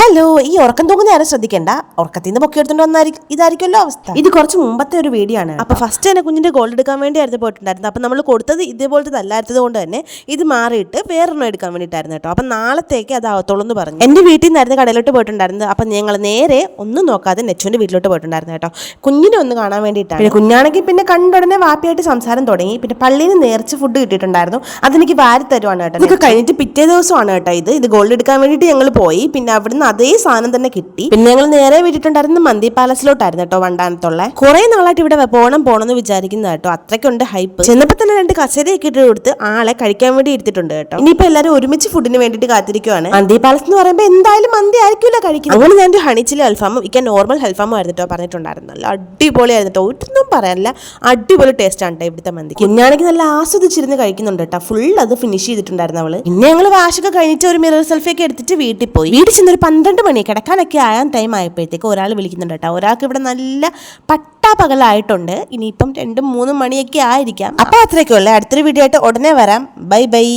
Hello, ഈ ഉറക്കം തൂങ്ങുന്ന ആരും ശ്രദ്ധിക്കേണ്ട. ഉറക്കത്തിൽ നിന്ന് പൊക്കി എടുത്തോണ്ട് വന്നായിരിക്കും ഇതായിരിക്കുമല്ലോ അവസ്ഥ. ഇത് കുറച്ച് മുമ്പത്തെ ഒരു വീഡിയോ ആണ്. അപ്പൊ ഫസ്റ്റ് തന്നെ കുഞ്ഞിന്റെ ഗോൾഡ് എടുക്കാൻ വേണ്ടിയായിരുന്നു പോയിട്ടുണ്ടായിരുന്നത്. അപ്പൊ നമ്മൾ കൊടുത്തത് ഇതേപോലത്തെ അല്ലാത്തത് കൊണ്ട് തന്നെ ഇത് മാറിയിട്ട് വേറൊരെണ്ണം എടുക്കാൻ വേണ്ടിയിട്ടായിരുന്നു കേട്ടോ. അപ്പൊ നാളത്തേക്ക് അത് ആവത്തോളൂ എന്ന് പറഞ്ഞു. എന്റെ വീട്ടിൽ നിന്നായിരുന്നു കടയിലോട്ട് പോയിട്ടുണ്ടായിരുന്നത്. അപ്പൊ ഞങ്ങൾ നേരെ ഒന്നും നോക്കാതെ നെച്ചുവിന്റെ വീട്ടിലോട്ട് പോയിട്ടുണ്ടായിരുന്നു കേട്ടോ. കുഞ്ഞിനെ ഒന്ന് കാണാൻ വേണ്ടിയിട്ടാണ്. പിന്നെ കുഞ്ഞാണെങ്കിൽ പിന്നെ കണ്ടുടനെ വാപ്പിയായിട്ട് സംസാരം തുടങ്ങി. പിന്നെ പള്ളിയിൽ നിന്ന് നേർച്ച ഫുഡ് കിട്ടിയിട്ടുണ്ടായിരുന്നു. അതെനിക്ക് വാരി തരുവാണ് കേട്ടോ. ഇതൊക്കെ കഴിഞ്ഞിട്ട് പിറ്റേ ദിവസമാണ് കേട്ടോ ഇത് ഗോൾഡ് എടുക്കാൻ വേണ്ടിയിട്ട് ഞങ്ങൾ പോയി. പിന്നെ അവിടുന്ന് അതേ സാധനം തന്നെ കിട്ടി. പിന്നെ ഞങ്ങൾ നേരെ വിട്ടിട്ടുണ്ടായിരുന്ന മന്തി പാലസിലോട്ടായിരുന്നു കേട്ടോ, വണ്ടാനത്തുള്ള. കുറെ നാളായിട്ട് ഇവിടെ പോണം എന്ന് വിചാരിക്കുന്ന കേട്ടോ. അത്രയ്ക്കുണ്ട് ഹൈപ്പ്. ചെന്നപ്പോ തന്നെ 2 കസേരയൊക്കെ ഇട്ട് കൊടുത്ത് ആളെ കഴിക്കാൻ വേണ്ടി ഇരുത്തിട്ടുണ്ട് കേട്ടോ. ഇനിയിപ്പോ എല്ലാവരും ഒരുമിച്ച് ഫുഡിന് വേണ്ടിയിട്ട് കാത്തിരിക്കുവാണ്. മന്തി പാലസ് എന്ന് പറയുമ്പോൾ എന്തായാലും മന്തി ആയിരിക്കില്ല കഴിക്കുന്നത്. അങ്ങനെ ഞാൻ ഒരു ഹണിച്ചിലെ അൽഫാമും ഇക്കാൻ നോർമൽ അൽഫാമും ആയിരുന്നു കേട്ടോ പറഞ്ഞിട്ടുണ്ടായിരുന്നു. നല്ല അടിപൊളിയായിരുന്നു കേട്ടോ. ഒന്നും പറയാനില്ല, അടിപൊളി ടേസ്റ്റ് ആണ് കേട്ടോ ഇവിടുത്തെ മന്തി. കുഞ്ഞാണെങ്കിൽ നല്ല ആസ്വദിച്ചിരുന്ന് കഴിക്കുന്നുണ്ട് കേട്ടോ. ഫുൾ അത് ഫിനിഷ് ചെയ്തിട്ടുണ്ടായിരുന്നു അവള്. പിന്നെ ഞങ്ങൾ വാഷൊക്കെ കഴിഞ്ഞിട്ട് ഒരു മിറർ സെൽഫിയൊക്കെ എടുത്തിട്ട് വീട്ടിൽ പോയി. വീട്ടിൽ ചെന്നൊരു 12 മണി കിടക്കാനൊക്കെ ആയാൻ ടൈം ആയപ്പോഴത്തേക്ക് ഒരാൾ വിളിക്കുന്നുണ്ട് കേട്ടോ. ഒരാൾക്ക് ഇവിടെ നല്ല പട്ടാപ്പകലായിട്ടുണ്ട്. ഇനിയിപ്പം 2-3 മണിയൊക്കെ ആയിരിക്കാം. അപ്പൊ അത്രയൊക്കെ ഉള്ളേ. അടുത്തൊരു വീഡിയോ ആയിട്ട് ഉടനെ വരാം. Bye bye.